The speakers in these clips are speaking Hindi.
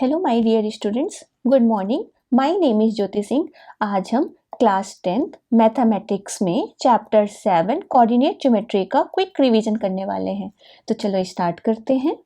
Hello my dear students, good morning. My name is Jyoti Singh. आज हम क्लास 10th मैथमेटिक्स में चैप्टर 7 कोऑर्डिनेट ज्योमेट्री का क्विक रिवीजन करने वाले हैं। तो चलो स्टार्ट करते हैं।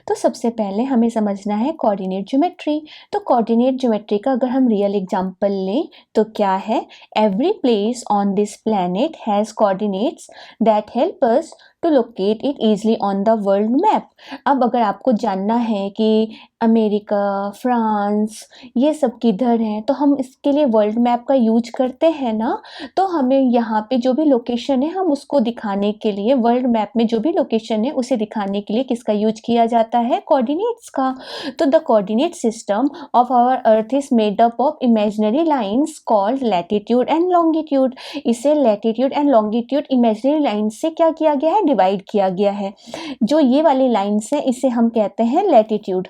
तो सबसे पहले हमें समझना है कोऑर्डिनेट ज्योमेट्री। तो कोऑर्डिनेट ज्योमेट्री का अगर हम रियल एग्जांपल लें तो क्या है, every place on this planet has coordinates that help us to locate it easily on the world map. अब अगर आपको जानना है कि अमेरिका, फ्रांस ये सब किधर हैं, तो हम इसके लिए वर्ल्ड मैप का यूज करते हैं ना। तो हमें यहाँ पे जो भी लोकेशन है हम उसको दिखाने के लिए, वर्ल्ड मैप में जो भी लोकेशन है उसे दिखाने के लिए किसका यूज किया जाता है, कोऑर्डिनेट्स का। तो the coordinate system of our earth is made up of imaginary lines called latitude and longitude. इसे latitude and longitude imaginary line से क्या किया गया है, डिवाइड किया गया है। जो ये वाली लाइन्स है इसे हम कहते हैं लैटिट्यूड,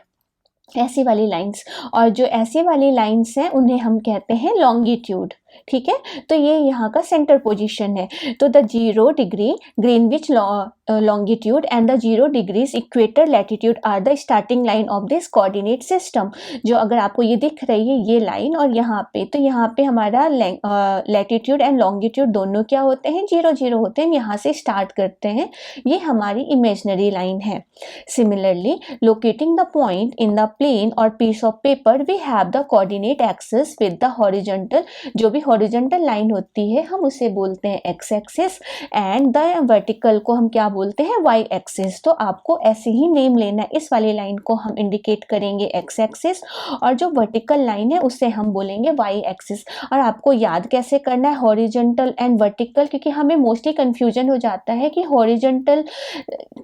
ऐसी वाली लाइंस, और जो ऐसी वाली लाइंस हैं उन्हें हम कहते हैं लॉन्गिट्यूड। ठीक है, तो ये यहाँ का सेंटर पोजीशन है। तो the 0 degree Greenwich longitude and the 0 degrees equator latitude are the starting line of this coordinate system. जो अगर आपको ये दिख रही है ये लाइन, और यहाँ पे, तो यहाँ पे हमारा लैटिट्यूड एंड लॉन्गिट्यूड दोनों क्या होते हैं, 0 0 होते हैं। यहाँ से स्टार्ट करते हैं, ये हमारी इमेजनरी लाइन है। Similarly locating the point in the plane or piece of paper we have the coordinate axis with the horizontal. जो भी हॉरिजॉन्टल लाइन होती है हम उसे बोलते हैं x axis, and the vertical को हम क्या बोलते हैं, वाई एक्सिस। तो आपको ऐसे ही नेम लेना है, इस वाली लाइन को हम इंडिकेट करेंगे एक्स एक्सिस, और जो वर्टिकल लाइन है उसे हम बोलेंगे वाई एक्सिस। और आपको याद कैसे करना है हॉरिजॉन्टल एंड वर्टिकल, क्योंकि हमें मोस्टली कंफ्यूजन हो जाता है कि हॉरिजॉन्टल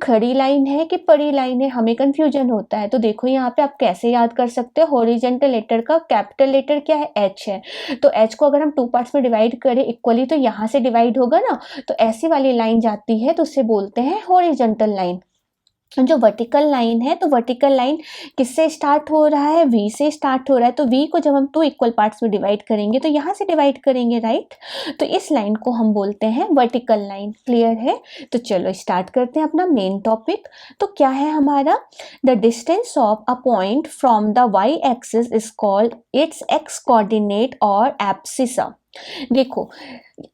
खड़ी लाइन है कि पड़ी लाइन है, हमें कंफ्यूजन होता है। तो देखो यहाँ पे आप कैसे याद कर सकते हो, हॉरिजॉन्टल लेटर का कैपिटल लेटर क्या है, एच है। तो एच को अगर हम 2 पार्ट्स में डिवाइड करें इक्वली तो यहाँ से डिवाइड होगा ना। तो ऐसी वाली लाइन जाती है तो उसे बोलते हैं हॉरिजॉन्टल लाइन। जो वर्टिकल लाइन है, तो वर्टिकल लाइन किससे स्टार्ट हो रहा है, वी से स्टार्ट हो रहा है। तो वी को जब हम 2 इक्वल पार्ट्स में डिवाइड करेंगे तो यहाँ से डिवाइड करेंगे, राइट। तो इस लाइन को हम बोलते हैं वर्टिकल लाइन। क्लियर है। तो चलो स्टार्ट करते हैं अपना मेन टॉपिक। तो क्या है हमारा, the distance of a point from the Y axis is called its X coordinate और एब्सिसा। देखो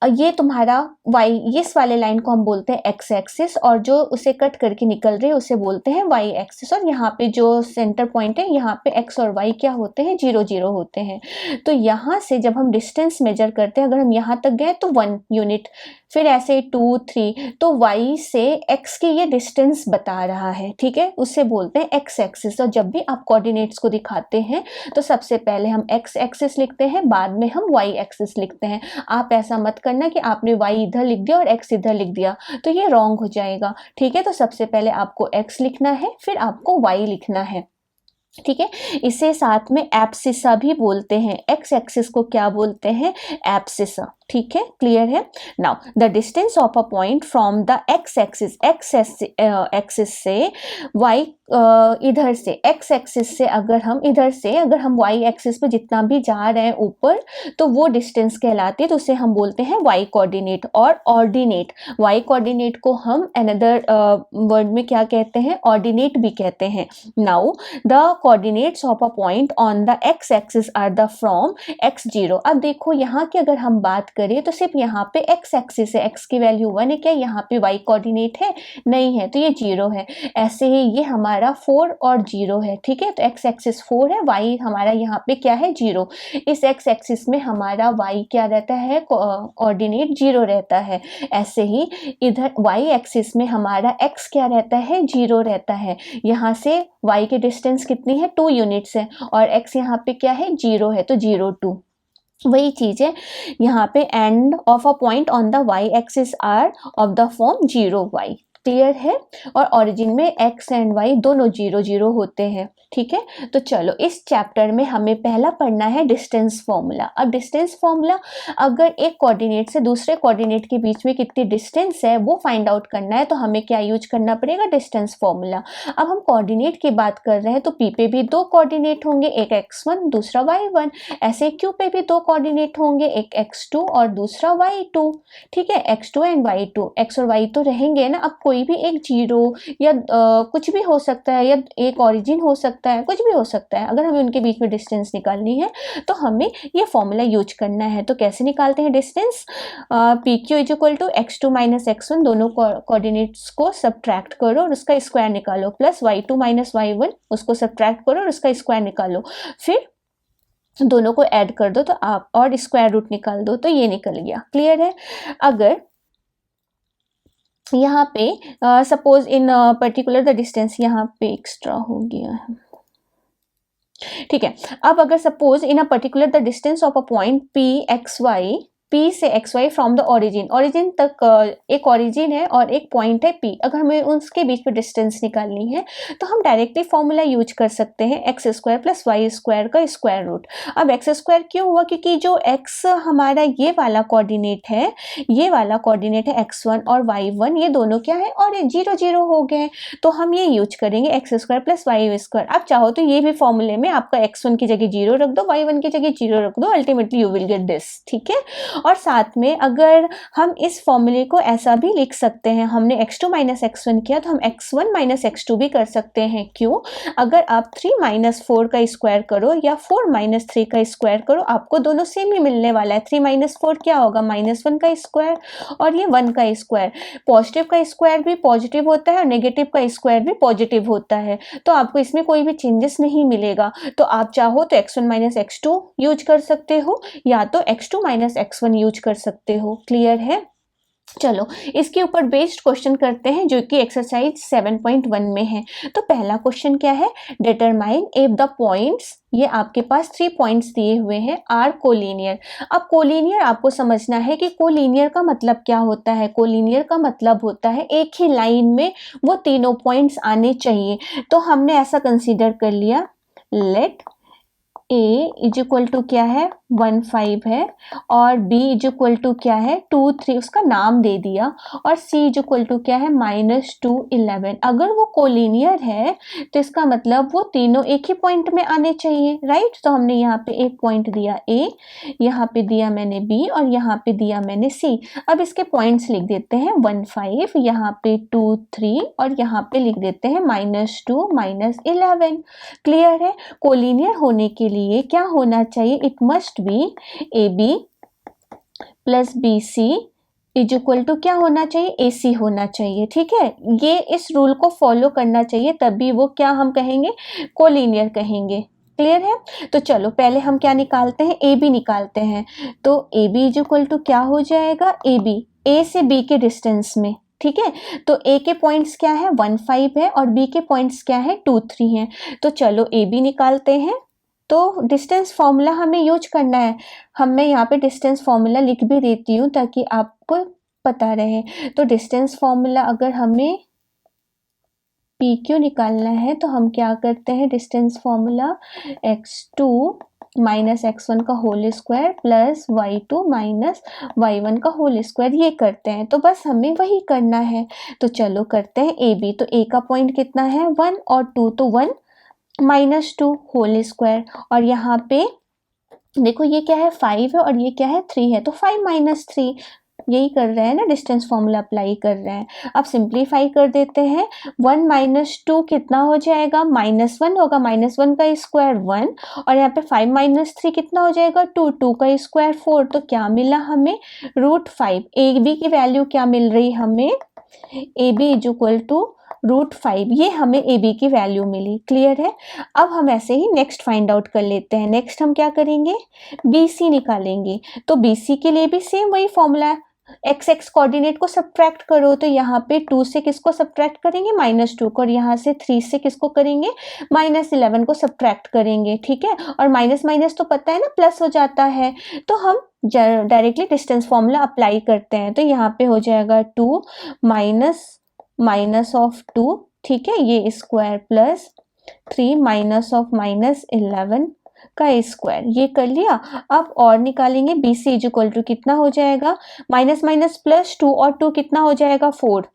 ये तुम्हारा y, इस वाले लाइन को हम बोलते हैं एक्स एक्सिस, और जो उसे कट करके निकल रही है उसे बोलते हैं y एक्सिस। और यहाँ पे जो सेंटर पॉइंट है यहाँ पे x और y क्या होते हैं, 0 0 होते हैं। तो यहाँ से जब हम डिस्टेंस मेजर करते हैं, अगर हम यहाँ तक गए तो 1 यूनिट, फिर ऐसे 2 3, तो y से x की ये डिस्टेंस बता रहा है, ठीक है, उससे बोलते हैं x एक्सिस। और जब भी आप कोऑर्डिनेट्स को दिखाते हैं तो सबसे पहले हम x एक्सिस लिखते हैं, बाद में हम y एक्सिस लिखते हैं। आप ऐसा मत करना कि आपने y इधर लिख दिया और x इधर लिख दिया, तो ये रॉन्ग हो जाएगा। ठीक है, तो सबसे पहले आपको x लिखना है, फिर आपको y लिखना है। ठीक है, इसे साथ में एब्सिसा भी बोलते हैं। एक्स एक्सिस को क्या बोलते हैं, एब्सिसा। ठीक है, क्लियर है। Now the distance of a point from the X axis, axis से वाई, इधर से एक्स एक्सिस से अगर हम इधर से अगर हम वाई एक्सिस पे जितना भी जा रहे हैं ऊपर, तो वो डिस्टेंस कहलाती है। तो उसे हम बोलते हैं वाई कोऑर्डिनेट और ऑर्डिनेट। वाई कोऑर्डिनेट को हम अनदर वर्ड में क्या कहते हैं, ऑर्डिनेट भी कहते हैं। Now the coordinates of a point on the X axis are the from x0। अब देखो यहाँ की अगर हम बात करें तो सिर्फ यहाँ पे x एक्सिस है, x की वैल्यू 1 है, क्या यहाँ पे y कोऑर्डिनेट है, नहीं है, तो ये 0 है। ऐसे ही ये हमारा 4 और 0 है। ठीक है, तो x एक्सिस 4 है, y हमारा यहाँ पे क्या है, 0। इस x एक्सिस में हमारा y क्या रहता है, कोऑर्डिनेट 0 रहता है। ऐसे ही इधर y एक्सिस में हमारा x क्या रहता है, 0 रहता है। यहाँ से y की डिस्टेंस कितनी है, 2 यूनिट्स है, और x यहाँ पे क्या है, 0 है, तो 0 2। वही चीज है यहाँ पे, and of a point on the y axis are of the form 0 y। Clear है। और ओरिजिन में x एंड y दोनों 0 0 होते हैं। ठीक है, तो चलो इस चैप्टर में हमें पहला पढ़ना है डिस्टेंस फॉर्मूला। अब डिस्टेंस फॉर्मूला, अगर एक कोऑर्डिनेट से दूसरे कोऑर्डिनेट के बीच में कितनी डिस्टेंस है वो फाइंड आउट करना है, तो हमें क्या यूज करना पड़ेगा, डिस्टेंस फॉर्मूला। अब हम कोऑर्डिनेट की बात कर रहे हैं तो p पे भी 2 कोऑर्डिनेट होंगे, एक x1 दूसरा y1। ऐसे q पे भी 2 कोऑर्डिनेट होंगे, एक x2 और दूसरा y2। ठीक है, x2 एंड y2, x और y तो रहेंगे ना। अब कोई कोई भी एक जीरो या कुछ भी हो सकता है, या एक ओरिजिन हो सकता है, कुछ भी हो सकता है। अगर हमें उनके बीच में डिस्टेंस निकालनी है तो हमें ये फॉर्मूला यूज करना है। तो कैसे निकालते हैं distance? P Q is equal to x2 minus x1, दोनों कोऑर्डिनेट्स को सब्ट्रैक्ट करो और उसका स्क्वायर निकालो, प्लस y2 माइनस y1, उसको सब्ट्रैक्ट करो और उसका स्क्वायर निकालो, फिर दोनों को ऐड कर दो तो आप और स्क्वायर रूट निकाल दो, तो ये निकल गया। क्लियर है? अगर यहाँ पे suppose in particular the distance, यहाँ पे एक्स्ट्रा हो गया है, ठीक है। अब अगर suppose in a particular the distance of a point P X Y, P से XY फ्रॉम द ओरिजिन तक एक ओरिजिन है और एक पॉइंट है P, अगर हमें उसके बीच में डिस्टेंस निकालनी है तो हम डायरेक्टली फॉर्मूला यूज कर सकते हैं X square plus Y square का स्क्वायर रूट। अब एक्स स्क्वायर क्यों हुआ? क्योंकि जो x हमारा ये वाला कोऑर्डिनेट है, ये वाला कोऑर्डिनेट है x1 और y1, ये दोनों क्या है और 0 0 हो गए, तो हम ये यूज करेंगे X square plus Y square. आप चाहो तो ये भी फॉर्मूले में आपका x1 की जगह 0 रख दो, y1 की जगह 0 रख दो, ultimately you will get this, ठीक है। और साथ में अगर हम इस फॉर्मूले को ऐसा भी लिख सकते हैं, हमने x2 माइनस x1 किया तो हम x1 माइनस x2 भी कर सकते हैं। क्यों? अगर आप 3 माइनस 4 का स्क्वायर करो या 4 माइनस 3 का स्क्वायर करो, आपको दोनों सेम ही मिलने वाला है। 3 माइनस 4 क्या होगा? -1 का स्क्वायर, और ये 1 का स्क्वायर। पॉजिटिव का स्क्वायर भी पॉजिटिव होता है और नेगेटिव का स्क्वायर भी पॉजिटिव होता है, तो आपको इसमें कोई भी चेंजेस नहीं मिलेगा। तो आप चाहो तो x1 माइनस x2 यूज कर सकते हो या तो x2 माइनस x1 यूज कर सकते हो। क्लियर है? चलो इसके ऊपर बेस्ड क्वेश्चन करते हैं जो कि एक्सरसाइज 7.1 में है। तो पहला क्वेश्चन क्या है? डिटरमाइन इफ द पॉइंट्स, ये आपके पास 3 पॉइंट्स दिए हुए हैं, आर कोलिनियर। अब कोलिनियर आपको समझना है कि कोलिनियर का मतलब क्या होता है। कोलिनियर का मतलब होता है एक ही लाइन में वो तीनों पॉइंट्स आने चाहिए। तो हमने ऐसा कंसीडर कर लिया, let A is equal to क्या है 1 5 है, और B इज इक्वल टू क्या है 2 3, उसका नाम दे दिया, और C इज इक्वल टू क्या है -2 11। अगर वो कोलिनियर है तो इसका मतलब वो तीनों एक ही पॉइंट में आने चाहिए, राइट। तो हमने यहाँ पे एक पॉइंट दिया A, यहाँ पे दिया मैंने B और यहाँ पे दिया मैंने C। अब इसके पॉइंट्स लिख देते हैं 1 5, यहाँ पे 2 3 और यहाँ पे लिख देते हैं -2 -11। क्लियर है? कोलिनियर होने के लिए क्या होना चाहिए? It must be AB plus BC is equal to क्या होना चाहिए? AC होना चाहिए, ठीक है। ये इस रूल को फॉलो करना चाहिए, तभी वो क्या हम कहेंगे? कोलिनियर कहेंगे। क्लियर है? तो चलो पहले हम क्या निकालते हैं? AB निकालते हैं। तो AB इज इक्वल टू क्या हो जाएगा? AB A से B के डिस्टेंस में, ठीक है। तो A के पॉइंट्स क्या है? 1 5 है और B के पॉइंट्स क्या है? 2 3 हैं। तो चलो AB निकालते हैं। तो डिस्टेंस फॉर्मूला हमें यूज करना है। मैं यहाँ पे डिस्टेंस फॉर्मूला लिख भी देती हूँ ताकि आपको पता रहे। तो डिस्टेंस फॉर्मूला अगर हमें PQ निकालना है तो हम क्या करते हैं? Distance formula x2 minus x1 का whole square plus y2 minus y1 का होल स्क्वायर, ये करते हैं। तो बस हमें वही करना है। तो चलो करते हैं AB। तो A का पॉइंट कितना है? 1 और 2, तो 1 -2 होल स्क्वायर, और यहाँ पे देखो ये क्या है 5 है और ये क्या है 3 है, तो 5 - 3, यही कर रहे हैं ना, डिस्टेंस फॉर्मूला अप्लाई कर रहे हैं। अब सिंप्लीफाई कर देते हैं। 1 - 2 कितना हो जाएगा? -1 होगा, -1 का स्क्वायर 1, और यहाँ पे 5 - 3 कितना हो जाएगा? 2, 2 का स्क्वायर 4। तो क्या मिला हमें? √5। AB की वैल्यू क्या मिल रही हमें? AB इज इक्वल टू √5, ये हमें AB की वैल्यू मिली। क्लियर है? अब हम ऐसे ही नेक्स्ट फाइंड आउट कर लेते हैं। नेक्स्ट हम क्या करेंगे? BC निकालेंगे। तो BC के लिए भी सेम वही फॉर्मूला है, x कोऑर्डिनेट को सब्ट्रैक्ट करो। तो यहाँ पे 2 से किसको सब्ट्रैक्ट करेंगे? -2 को, और यहाँ से 3 से किसको करेंगे? -11 को सब्ट्रैक्ट करेंगे, ठीक है। और माइनस माइनस तो पता है ना प्लस हो जाता है, तो हम डायरेक्टली डिस्टेंस फॉर्मूला अप्लाई करते हैं। तो यहाँ पे हो जाएगा 2 माइनस ऑफ 2, ठीक है, ये स्क्वायर प्लस 3 -11 का स्क्वायर, ये कर लिया। अब और निकालेंगे BC इज इक्वल टू कितना हो जाएगा? माइनस प्लस 2 और 2 कितना हो जाएगा? 4।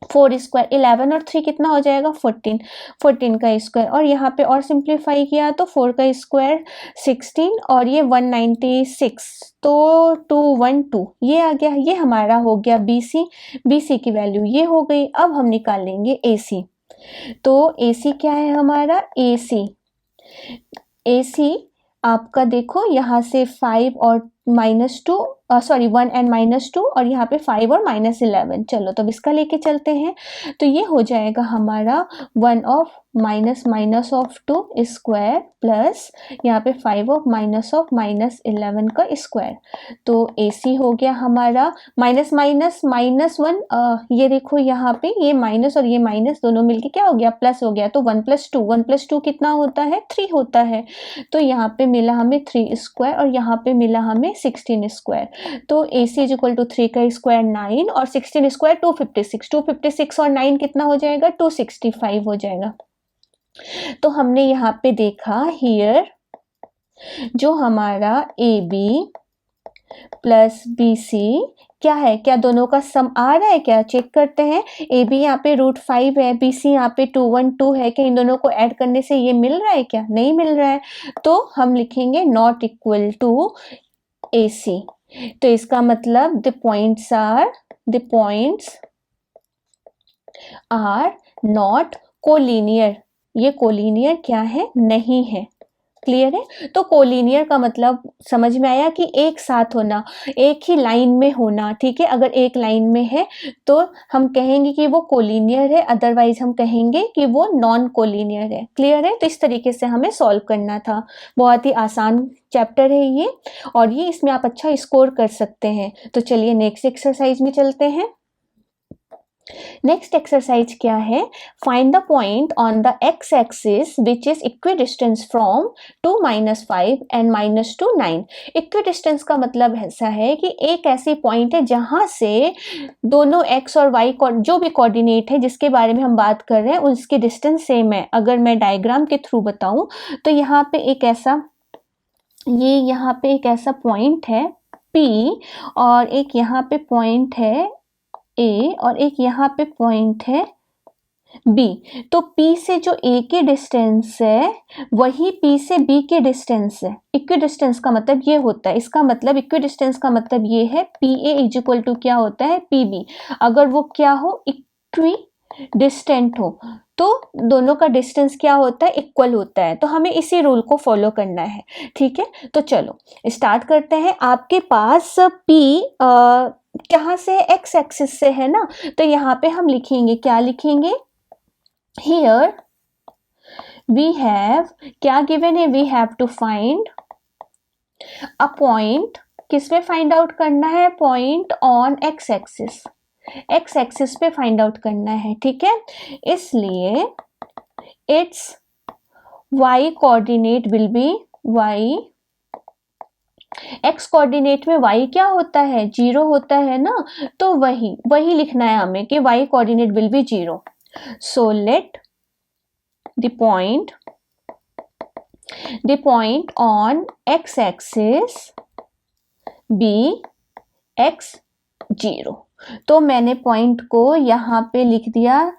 4 स्क्वायर 11 और 3 कितना हो जाएगा 14, 14 का स्क्वायर, और यहाँ पे और सिंप्लीफाई किया तो 4 का स्क्वायर 16 और ये 196, तो 212 ये आ गया। ये हमारा हो गया BC, BC की वैल्यू ये हो गई। अब हम निकालेंगे AC। तो AC क्या है हमारा, AC आपका देखो यहाँ से 5 और -2 सॉरी 1 एंड -2 और यहाँ पे 5 और -11। चलो तो अब इसका लेके चलते हैं। तो ये हो जाएगा हमारा 1 of minus of 2 square plus यहाँ पे 5 ऑफ -11 का स्क्वायर। तो AC हो गया हमारा -1, ये देखो यहाँ पे ये माइनस और ये माइनस दोनों मिलके क्या हो गया, प्लस हो गया। तो 1 + 2 कितना होता है, 3 होता है। तो यहाँ पे मिला हमें 3 स्क्वायर और यहाँ पे मिला हमें 16 स्क्वायर। तो AC = 3 का स्क्वायर 9 और 16 स्क्वायर 256, 256 और 9 कितना हो जाएगा, 265 हो जाएगा। तो हमने यहाँ पे देखा हियर जो हमारा AB प्लस BC क्या है, क्या दोनों का सम आ रहा है, क्या चेक करते हैं। AB यहाँ पे √5 है, BC यहाँ पे 212 है, क्या इन दोनों को ऐड करने से ये मिल रहा है, क्या नहीं मिल रहा है। तो हम लिखेंगे नॉट इक्वल टू AC। तो इसका मतलब the points are not collinear, ये कोलिनियर क्या है, नहीं है। क्लियर है। तो कोलिनियर का मतलब समझ में आया कि एक साथ होना, एक ही लाइन में होना। ठीक है, अगर एक लाइन में है तो हम कहेंगे कि वो कोलिनियर है, अदरवाइज हम कहेंगे कि वो नॉन कोलिनियर है। क्लियर है। तो इस तरीके से हमें सॉल्व करना था। बहुत ही आसान चैप्टर है ये, और ये इसमें आप अच्छा स्कोर कर सकते हैं। तो चलिए नेक्स्ट एक्सरसाइज में चलते हैं। नेक्स्ट एक्सरसाइज क्या है, find the point on the X axis which is equidistance from 2 - 5 and -2 9। Equidistance का मतलब ऐसा है कि एक ऐसी पॉइंट है जहां से दोनों एक्स और वाई जो भी कोऑर्डिनेट है जिसके बारे में हम बात कर रहे हैं उसके डिस्टेंस सेम है। अगर मैं डायग्राम के थ्रू बताऊं तो यहाँ पे एक ऐसा पॉइंट है P और एक यहाँ पे पॉइंट है A और एक यहाँ पे पॉइंट है B। तो P से जो A की डिस्टेंस है वही P से B के डिस्टेंस है। इक्विडिस्टेंस का मतलब ये होता है, इसका मतलब इक्विडिस्टेंस का मतलब ये है PA = क्या होता है, PB। अगर वो क्या हो, इक्वी डिस्टेंट हो, तो दोनों का डिस्टेंस क्या होता है, इक्वल होता है। तो हमें इसी रूल को फॉलो करना है। ठीक है, तो चलो स्टार्ट करते हैं। आपके पास P कहाँ से, एक्स एक्सिस से है ना, तो यहाँ पे हम लिखेंगे, क्या लिखेंगे, हियर वी हैव, क्या गिवन है, we have to find a point. किस पे फाइंड आउट करना है, point on X axis, X axis पे फाइंड आउट करना है। ठीक है, इसलिए its y coordinate will be y, X coordinate में y क्या होता है, 0 होता है ना, तो वही लिखना है हमें कि y coordinate will be 0। So let the point on x axis be x0। तो मैंने पॉइंट को यहाँ पे लिख दिया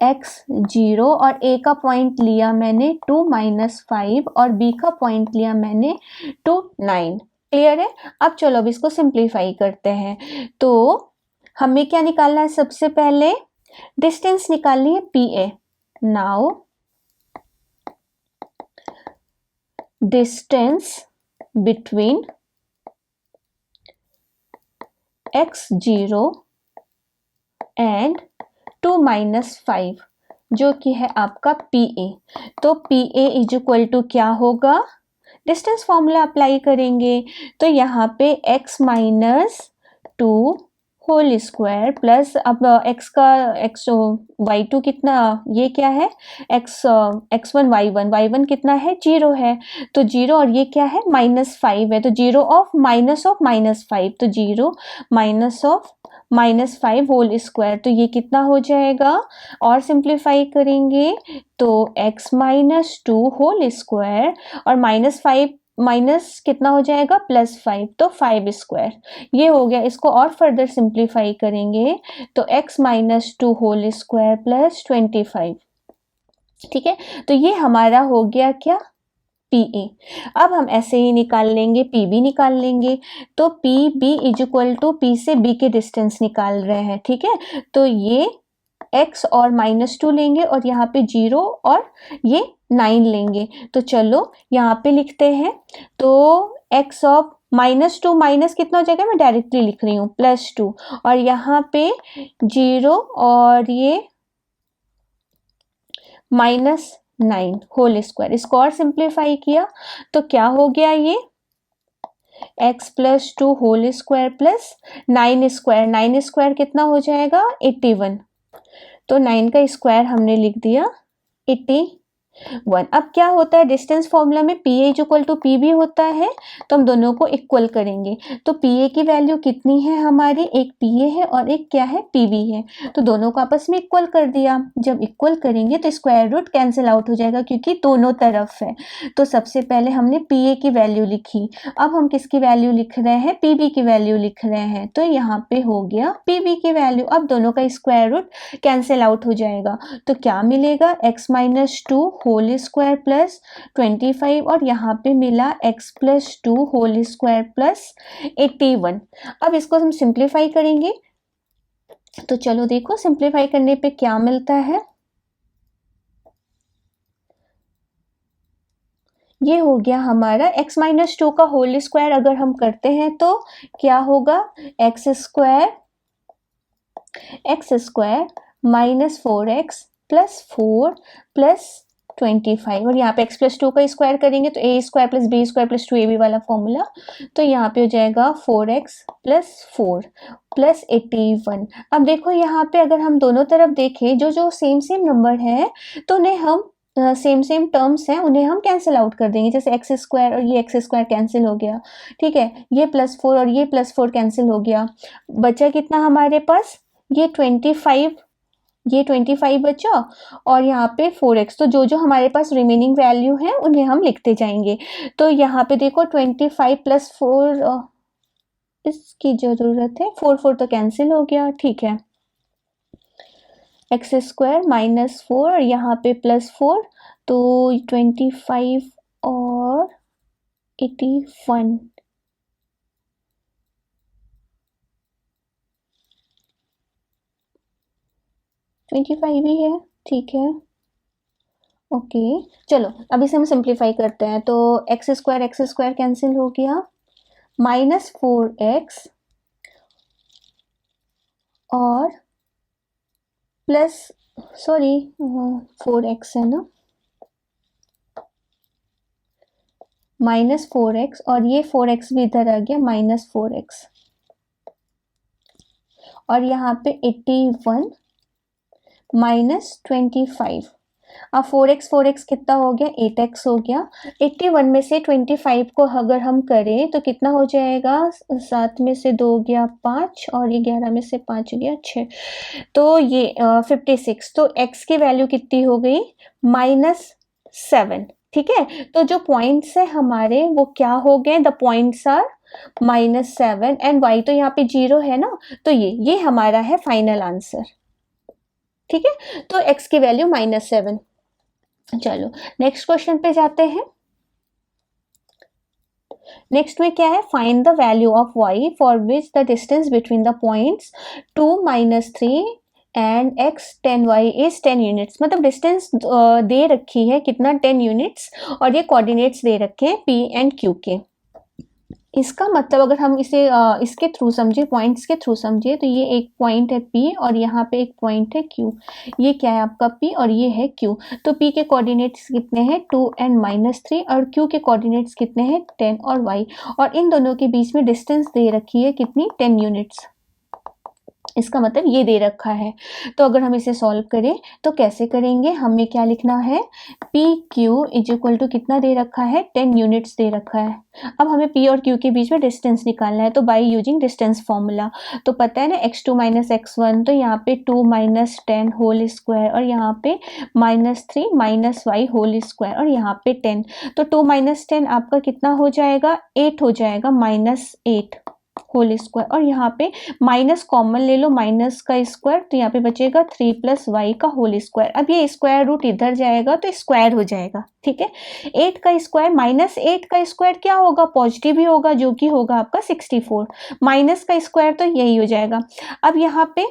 x0 और A का पॉइंट लिया मैंने 2 - 5 और B का पॉइंट लिया मैंने 2 9। क्लियर है। अब चलो अब इसको सिंप्लीफाई करते हैं। तो हमें क्या निकालना है, सबसे पहले डिस्टेंस निकालनी है PA। Now distance between x0 and 2 - 5 जो कि है आपका PA। तो PA = क्या होगा, डिस्टेंस फॉर्मूला अप्लाई करेंगे। तो यहाँ पे x - 2 होल स्क्वायर प्लस, अब y2 कितना, ये क्या है, x1 y1 कितना है, 0 है। तो 0 और ये क्या है, -5 है। तो 0 ऑफ -5, तो 0 -5 होल स्क्वायर। तो ये कितना हो जाएगा, और सिंप्लीफाई करेंगे तो x - 2 होल स्क्वायर और -5 माइनस कितना हो जाएगा +5, तो 5 स्क्वायर ये हो गया। इसको और फर्दर सिंप्लीफाई करेंगे तो x minus 2 whole square plus 25। ठीक है, तो ये हमारा हो गया क्या PA। अब हम ऐसे ही निकाल लेंगे, PB निकाल लेंगे। तो PB is equal to P से B के डिस्टेंस निकाल रहे हैं। ठीक है, तो ये x और -2 लेंगे और यहाँ पे 0 और ये 9 लेंगे। तो चलो यहाँ पे लिखते हैं। तो x ऑफ -2 माइनस कितना हो जाएगा, मैं डायरेक्टली लिख रही हूँ +2 और यहाँ पे 0 और ये -9 होल स्क्वायर। इसको और सिंप्लीफाई किया तो क्या हो गया, ये x plus 2 whole square plus 9 square. 9 square कितना हो जाएगा 81। तो 9 का स्क्वायर हमने लिख दिया 81। अब क्या होता है डिस्टेंस फॉर्मूला में PA is equal to PB होता है, तो हम दोनों को इक्वल करेंगे। तो PA की वैल्यू कितनी है हमारी, एक PA है और एक क्या है PB है, तो दोनों को आपस में इक्वल कर दिया। जब इक्वल करेंगे तो स्क्वायर रूट कैंसिल आउट हो जाएगा क्योंकि दोनों तरफ है। तो सबसे पहले हमने PA की वैल्यू लिखी, अब हम किसकी वैल्यू लिख रहे हैं, PB की वैल्यू लिख रहे हैं। तो यहाँ पे हो गया PB की वैल्यू। अब दोनों का स्क्वायर रूट कैंसिल आउट हो जाएगा तो क्या मिलेगा, x minus 2 whole square plus 25 और यहाँ पे मिला x plus 2 whole square plus 81। अब इसको हम सिंप्लीफाई करेंगे तो चलो देखो सिंप्लीफाई करने पे क्या मिलता है। ये हो गया हमारा x माइनस 2 का होल स्क्वायर अगर हम करते हैं तो क्या होगा, x square minus 4x plus 4 plus 25 और यहाँ पे x प्लस 2 का स्क्वायर करेंगे तो a square plus b square plus 2ab वाला फॉर्मूला। तो यहाँ पे हो जाएगा 4x प्लस 4 प्लस 81। अब देखो यहाँ पे अगर हम दोनों तरफ देखें जो जो सेम नंबर है तो उन्हें हम सेम टर्म्स हैं उन्हें हम कैंसिल आउट कर देंगे। जैसे एक्स स्क्वायर और ये एक्स स्क्वायर कैंसिल हो गया। ठीक है, ये +4 और ये +4 कैंसिल हो गया। बचा कितना हमारे पास, ये 25 बचा और यहाँ पे 4x। तो जो जो हमारे पास रिमेनिंग वैल्यू है उन्हें हम लिखते जाएंगे। तो यहाँ पे देखो 25 + 4 इसकी जरूरत है, 4 तो कैंसिल हो गया। ठीक है, एक्स स्क्वायर -4 और यहाँ पे +4 तो 25 और 81। ही है। ठीक है, ओके चलो अब इसे हम सिंप्लीफाई करते हैं। तो एक्स स्क्वायर कैंसिल हो गया, -4x और प्लस 4x है ना, -4x और ये 4x भी इधर आ गया -4x और यहाँ पे 81 -25। अब 4x कितना हो गया, 8x हो गया। 81 में से 25 को अगर हम करें तो कितना हो जाएगा, 7 में से 2 गया 5 और ये 11 में से 5 गया 6, तो ये 56। तो x की वैल्यू कितनी हो गई, -7। ठीक है, तो जो पॉइंट्स है हमारे वो क्या हो गए, the points are -7 and y तो यहाँ पे 0 है ना, तो ये हमारा है फाइनल आंसर। ठीक है, तो x की वैल्यू -7। चलो नेक्स्ट क्वेश्चन पे जाते हैं। नेक्स्ट में क्या है, find the value of y for which the distance between the points 2 -3 and x 10y is 10 units. मतलब डिस्टेंस दे रखी है कितना, 10 यूनिट्स और ये कोऑर्डिनेट्स दे रखे हैं p एंड q के। इसका मतलब अगर हम इसे इसके थ्रू समझे, पॉइंट्स के थ्रू समझे, तो ये एक पॉइंट है P और यहाँ पे एक पॉइंट है Q। ये क्या है आपका P और ये है Q। तो P के कोऑर्डिनेट्स कितने हैं 2 एंड -3 और Q के कोऑर्डिनेट्स कितने हैं 10 और y, और इन दोनों के बीच में डिस्टेंस दे रखी है कितनी, 10 यूनिट्स। इसका मतलब ये दे रखा है। तो अगर हम इसे सॉल्व करें तो कैसे करेंगे, हमें क्या लिखना है, P Q is equal to कितना दे रखा है, 10 यूनिट्स दे रखा है। अब हमें पी और क्यू के बीच में डिस्टेंस निकालना है, तो बाय यूजिंग डिस्टेंस फॉर्मूला, तो पता है ना x2 माइनस x1, तो यहाँ पे 2 माइनस 10 होल स्क्वायर और यहाँ पे -3 माइनस वाई होल स्क्वायर और यहाँ पे 10, तो 2 माइनस 10 आपका कितना हो जाएगा, 8 हो जाएगा, -8 होल स्क्वायर और यहाँ पे माइनस कॉमन ले लो, माइनस का स्क्वायर, तो यहाँ पे बचेगा 3 प्लस वाई का होल स्क्वायर। अब ये स्क्वायर रूट इधर जाएगा तो स्क्वायर हो जाएगा, ठीक है। 8 का स्क्वायर -8 का स्क्वायर क्या होगा, पॉजिटिव ही होगा, जो कि होगा आपका 64, माइनस का स्क्वायर तो यही हो जाएगा। अब यहाँ पे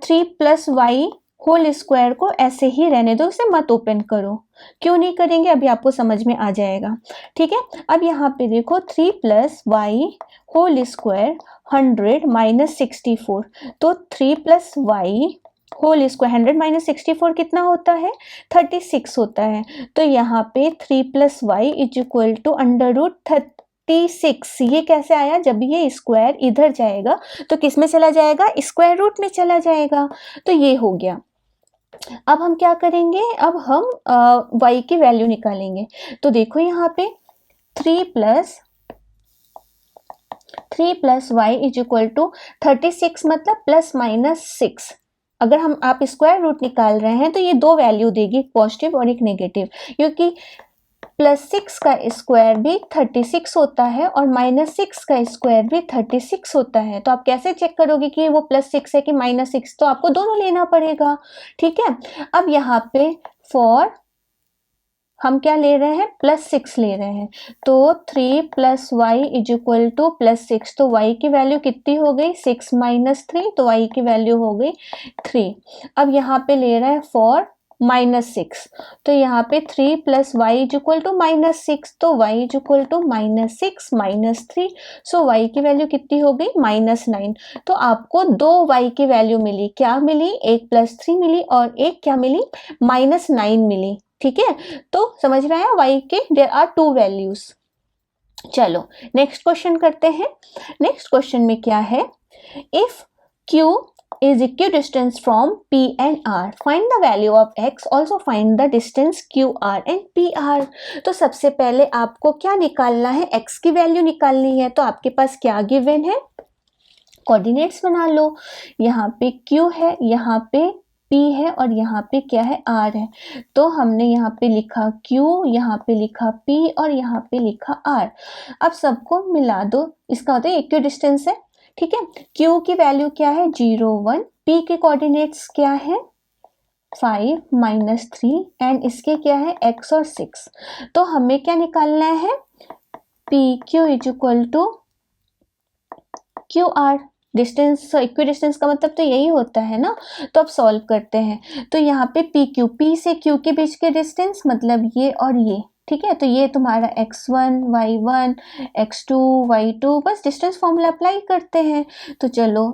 3 प्लस वाई होल स्क्वायर को ऐसे ही रहने दो, इसे मत ओपन करो, क्यों नहीं करेंगे अभी आपको समझ में आ जाएगा, ठीक है। अब यहाँ पे देखो 3 plus Y whole square 100 minus 64, तो 3 plus Y whole square 100 minus 64 कितना होता है, 36 होता है। तो यहाँ पे 3 plus Y is equal to under root 36, ये कैसे आया, जब ये स्क्वायर इधर जाएगा तो किस में चला जाएगा, स्क्वायर रूट में चला जाएगा, तो ये हो गया। अब हम क्या करेंगे, अब हम y की वैल्यू निकालेंगे। तो देखो यहाँ पे 3 plus Y is equal to 36, मतलब प्लस माइनस 6। अगर हम आप स्क्वायर रूट निकाल रहे हैं तो ये दो वैल्यू देगी, पॉजिटिव और एक नेगेटिव, क्योंकि +6 का स्क्वायर भी 36 होता है और -6 का स्क्वायर भी 36 होता है। तो आप कैसे चेक करोगे कि वो +6 है कि -6, तो आपको दोनों लेना पड़ेगा, ठीक है। अब यहाँ पे फॉर हम क्या ले रहे हैं, +6 ले रहे हैं, तो 3 plus Y is equal to +6, तो y की वैल्यू कितनी हो गई, 6 माइनस 3, तो y की वैल्यू हो गई 3। अब यहाँ पे ले रहे हैं फॉर -6, तो यहाँ पे 3 plus Y is equal to -6, तो y is equal to -6 minus 3, so y की वैल्यू कितनी हो गई, -9। तो आपको दो y की वैल्यू मिली, क्या मिली, एक +3 मिली और एक क्या मिली, -9 मिली, ठीक है। तो समझ रहे हैं y के देयर आर 2 वैल्यूज। चलो नेक्स्ट क्वेश्चन करते हैं। नेक्स्ट क्वेश्चन में क्या है, if q is equidistant from p and r, find the value of x, also find the distance qr and pr। तो सबसे पहले आपको क्या निकालना है, x की वैल्यू निकालनी है। तो आपके पास क्या गिवन है, कोऑर्डिनेट्स बना लो, यहाँ पे q है, यहाँ पे P है और यहाँ पे क्या है, R है। तो हमने यहाँ पे लिखा Q, यहाँ पे लिखा P और यहाँ पे लिखा R। अब सबको मिला दो, इसका मतलब इक्विडिस्टेंस है, ठीक है। Q की वैल्यू क्या है, 0 1, P के कोऑर्डिनेट्स क्या है, 5 -3 एंड इसके क्या है, x और 6। तो हमें क्या निकालना है, PQ is equal to QR। Distance, equidistance का मतलब तो यही होता है ना। तो अब सॉल्व करते हैं। तो यहाँ पे P से Q के बीच के डिस्टेंस मतलब ये और ये, ठीक है। तो ये तुम्हारा x1 y1 x2 y2, बस डिस्टेंस फॉर्मूला अप्लाई करते हैं। तो चलो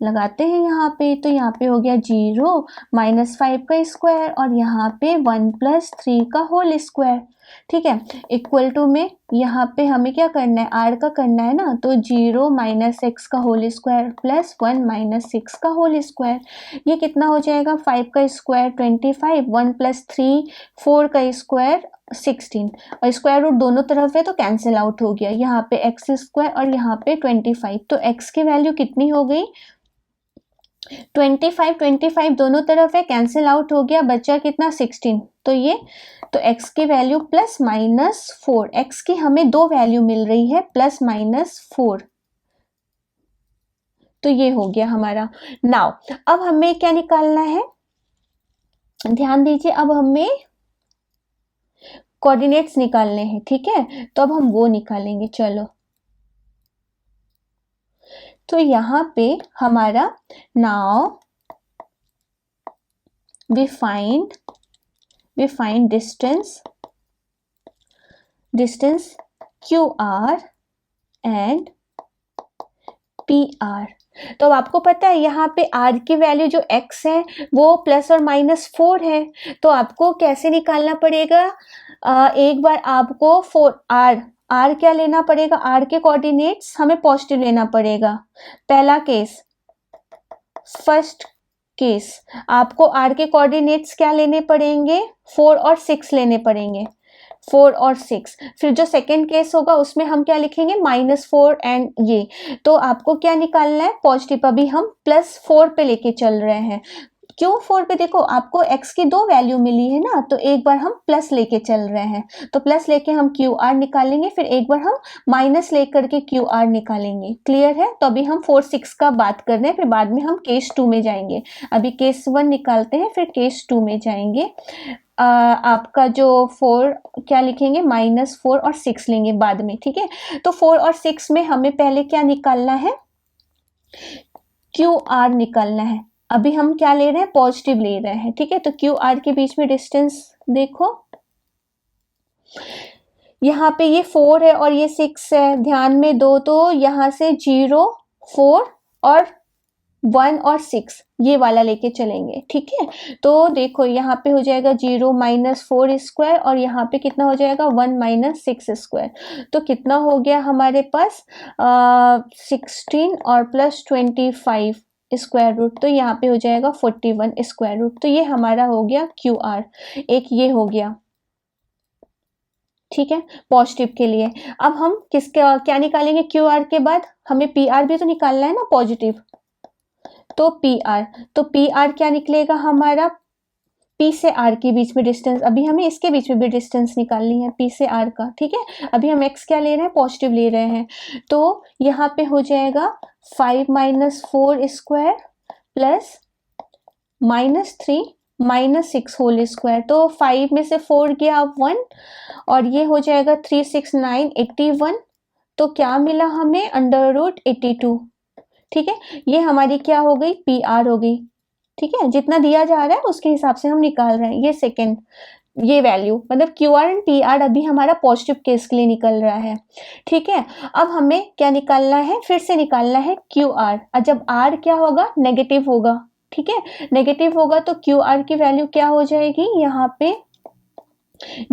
लगाते हैं यहाँ पे। तो यहाँ पे हो गया 0 -5 का स्क्वायर और यहाँ पे 1 + 3 का होल स्क्वायर, ठीक है। इक्वल टू में यहाँ पे हमें क्या करना है, r का करना है ना। तो 0 - x का होल स्क्वायर प्लस 1 - 6 का होल स्क्वायर, ये कितना हो जाएगा, 5 का स्क्वायर 25, 1 + 3 4 का स्क्वायर 16, और स्क्वायर रूट दोनों तरफ है तो कैंसिल आउट हो गया। यहाँ पे x स्क्वायर और यहाँ पे 25, तो x की वैल्यू कितनी हो गई, 25 दोनों तरफ है, कैंसिल आउट हो गया, बचा कितना, 16। तो ये, तो x की वैल्यू +-4, x की हमें दो वैल्यू मिल रही है +-4, तो ये हो गया हमारा। नाउ अब हमें क्या निकालना है, ध्यान दीजिए, अब हमें कोऑर्डिनेट्स निकालने हैं, ठीक है। तो अब हम वो निकालेंगे, चलो। तो यहाँ पे हमारा now we find distance QR and PR। तो अब आपको पता है यहाँ पे R की वैल्यू जो x है वो +or-4 है। तो आपको कैसे निकालना पड़ेगा, एक बार आपको R क्या लेना पड़ेगा, R के कोऑर्डिनेट्स हमें पॉजिटिव लेना पड़ेगा, पहला केस। फर्स्ट केस आपको r के कोऑर्डिनेट्स क्या लेने पड़ेंगे, 4 और 6 लेने पड़ेंगे, 4 और 6। फिर जो सेकेंड केस होगा उसमें हम क्या लिखेंगे, -4 एंड ये। तो आपको क्या निकालना है, पॉजिटिव। अभी हम +4 पे लेके चल रहे हैं। क्यों 4 पे, देखो आपको x की 2 वैल्यू मिली है ना, तो एक बार हम प्लस लेके चल रहे हैं, तो प्लस लेके हम क्यू आर निकालेंगे, फिर एक बार हम माइनस लेकर के क्यू आर निकालेंगे। क्लियर है? तो अभी हम 4 6 का बात कर रहे हैं, फिर बाद में हम केस 2 में जाएंगे। अभी केस 1 निकालते हैं, फिर केस 2 में जाएंगे। आपका जो 4 क्या लिखेंगे, -4 और 6 लेंगे बाद में, ठीक है। तो 4 और 6 में हमें पहले क्या निकालना है, क्यू आर निकालना है। अभी हम क्या ले रहे हैं, पॉजिटिव ले रहे हैं, ठीक है। तो क्यू आर के बीच में डिस्टेंस देखो, यहाँ पे ये 4 है और ये 6 है, ध्यान में दो, तो यहाँ से 0 4 और 1 और 6 ये वाला लेके चलेंगे, ठीक है। तो देखो यहाँ पे हो जाएगा 0 -4 स्क्वायर और यहाँ पे कितना हो जाएगा, 1 - 6 स्क्वायर। तो कितना हो गया हमारे पास, 16 और +25 स्क्वायर रूट, तो यहाँ पे हो जाएगा 41 स्क्वायर रूट। तो ये हमारा हो गया क्यू आर, एक ये हो गया, ठीक है, पॉजिटिव के लिए। अब हम किसके क्या निकालेंगे, क्यू आर के बाद हमें पी आर भी तो निकालना है ना, पॉजिटिव। तो पी आर, तो पी आर क्या निकलेगा हमारा, P से R के बीच में डिस्टेंस। अभी हमें इसके बीच में भी डिस्टेंस निकालनी है, P से R का, ठीक है। अभी हम x क्या ले रहे हैं, पॉजिटिव ले रहे हैं। तो यहाँ पे हो जाएगा 5 - 4 स्क्वायर प्लस -3 - 6 होल स्क्वायर। तो 5 में से 4 गया 1 और ये हो जाएगा 3 6 9 81। तो क्या मिला हमें, √82, ठीक है। ये हमारी क्या हो गई, पी आर हो गई, ठीक है। जितना दिया जा रहा है उसके हिसाब से हम निकाल रहे हैं। ये सेकेंड, ये वैल्यू मतलब Q R and P R अभी हमारा पॉजिटिव केस के लिए निकल रहा है, ठीक है। अब हमें क्या निकालना है, फिर से निकालना है क्यू आर। और जब आर क्या होगा, नेगेटिव होगा, ठीक है। नेगेटिव होगा तो क्यू आर की वैल्यू क्या हो जाएगी, यहाँ पे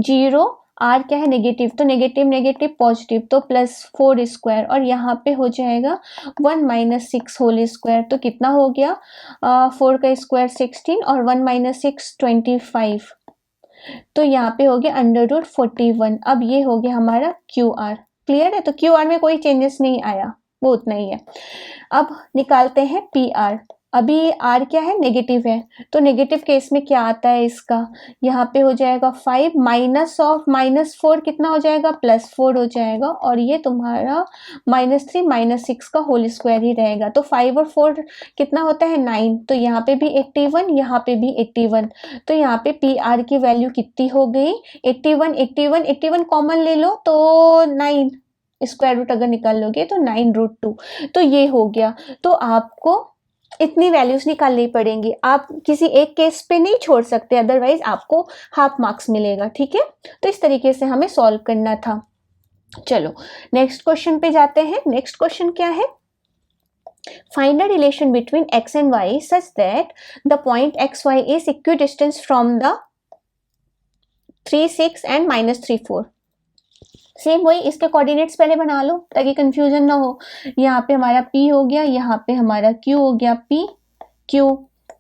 0, आर क्या है, नेगेटिव, तो नेगेटिव नेगेटिव पॉजिटिव, तो +4 स्क्वायर और यहाँ पे हो जाएगा 1 - 6 होल स्क्वायर। तो कितना हो गया, 4 का स्क्वायर 16 और 1 - 6 25। तो यहाँ पे हो गया √41। अब ये हो गया हमारा क्यू आर। क्लियर है? तो क्यू आर में कोई चेंजेस नहीं आया, वो उतना ही है। अब निकालते हैं पी आर। अभी आर क्या है, नेगेटिव है, तो नेगेटिव केस में क्या आता है इसका, यहाँ पे हो जाएगा 5 -4 कितना हो जाएगा, +4 हो जाएगा और ये तुम्हारा -3 - 6 का होल स्क्वायर ही रहेगा। तो 5 और 4 कितना होता है, 9। तो यहाँ पे भी 81, यहाँ पे भी 81। तो यहाँ पे पी आर की वैल्यू कितनी हो गई, 81 81 81 कॉमन ले लो तो 9, स्क्वायर रूट अगर निकाल लोगे तो 9√2। तो ये हो गया। तो आपको इतनी वैल्यूज निकालनी पड़ेंगी, आप किसी एक केस पे नहीं छोड़ सकते, अदरवाइज आपको हाफ मार्क्स मिलेगा, ठीक है। तो इस तरीके से हमें सॉल्व करना था। चलो नेक्स्ट क्वेश्चन पे जाते हैं। नेक्स्ट क्वेश्चन क्या है, find a relation between x and y such that the point xy is equidistant from the 3 6 and -3 4। Same वही, इसके कोऑर्डिनेट्स पहले बना लो ताकि कंफ्यूजन ना हो। यहाँ पे हमारा P हो गया, यहाँ पे हमारा Q हो गया, P Q,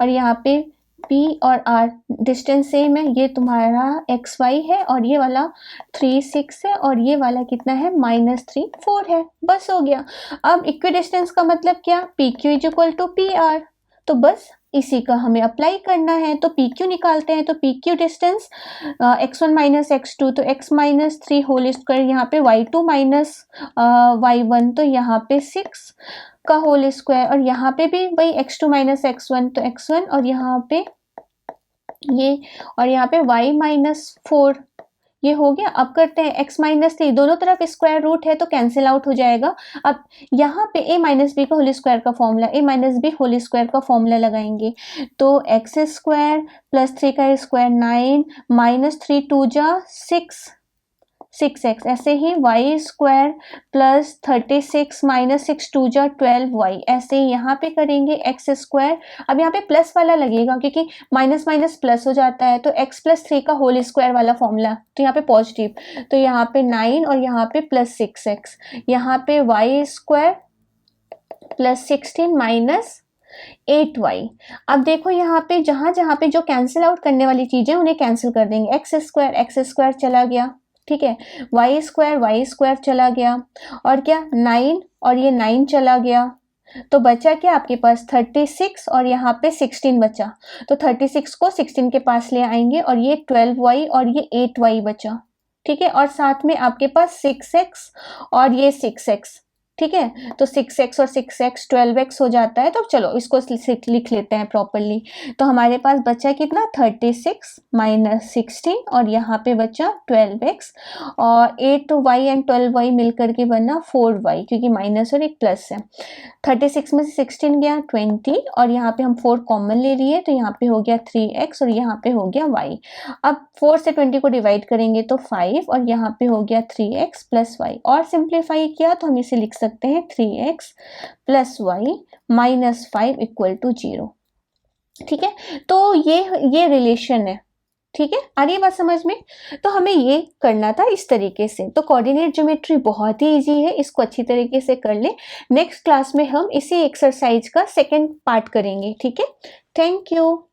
और यहाँ पे P और R डिस्टेंस सेम है। ये तुम्हारा XY है और ये वाला 3 6 है और ये वाला कितना है, -3 4 है। बस हो गया। अब इक्विडिस्टेंस का मतलब क्या, PQ = PR। तो बस इसी का हमें अप्लाई करना है। तो PQ निकालते हैं, तो PQ डिस्टेंस x1 - x2, तो x - 3 होल स्क्वायर, यहाँ पे y2 - y1, तो यहाँ पे 6 का होल स्क्वायर और यहाँ पे भी वही x2 - x1, तो x1 और यहाँ पे ये, और यहाँ पे y - 4 ये हो गया। अब करते हैं x - 3, दोनों तरफ स्क्वायर रूट है तो कैंसिल आउट हो जाएगा। अब यहाँ पे a - b का होल स्क्वायर का formula, a - b whole square का फॉर्मूला लगाएंगे। तो x स्क्वायर +3 का स्क्वायर 9 - 3 2 जा 6x, ऐसे ही y स्क्वायर +36 - 6 2 जा 12y, ऐसे ही यहाँ पे करेंगे x स्क्वायर। अब यहाँ पे प्लस वाला लगेगा क्योंकि माइनस माइनस प्लस हो जाता है, तो x + 3 का होल स्क्वायर वाला फॉर्मूला, तो यहाँ पे पॉजिटिव, तो यहाँ पे 9 और यहाँ पे +6x, यहाँ पे y स्क्वायर +16 - 8y। अब देखो यहाँ पे जहाँ जहाँ पे जो कैंसिल आउट करने वाली चीज़ें उन्हें कैंसिल कर देंगे। एक्स स्क्वायर चला गया, ठीक है, वाई स्क्वायर चला गया, और क्या 9 और ये 9 चला गया, तो बचा क्या आपके पास 36 और यहाँ पे 16 बचा। तो 36 को 16 के पास ले आएंगे और ये 12y और ये 8y बचा, ठीक है, और साथ में आपके पास 6x और ये 6x, ठीक है, तो 6x और 6x 12x हो जाता है। तो चलो इसको लिख लेते हैं प्रॉपरली। तो हमारे पास बचा कितना 36 माइनस 16 और यहाँ पे बचा 12x, और 8y एंड 12y मिलकर के बना 4y, क्योंकि माइनस और एक प्लस है। 36 में से 16 गया 20 और यहाँ पे हम 4 कॉमन ले लिए, तो यहाँ पे हो गया 3x और यहाँ पे हो गया y। अब 4 से 20 को डिवाइड करेंगे तो 5 और यहाँ पे हो गया 3x प्लस y, और सिंप्लीफाई किया तो हम इसे लिख सकते हैं 3x plus y minus 5 equal to 0। ठीक है, तो ये रिलेशन है। ठीक है, आ रही है बात समझ में? तो हमें ये करना था इस तरीके से। तो कोऑर्डिनेट ज्योमेट्री बहुत ही इजी है, इसको अच्छी तरीके से कर ले। नेक्स्ट क्लास में हम इसी एक्सरसाइज का सेकंड पार्ट करेंगे। ठीक है, थैंक यू।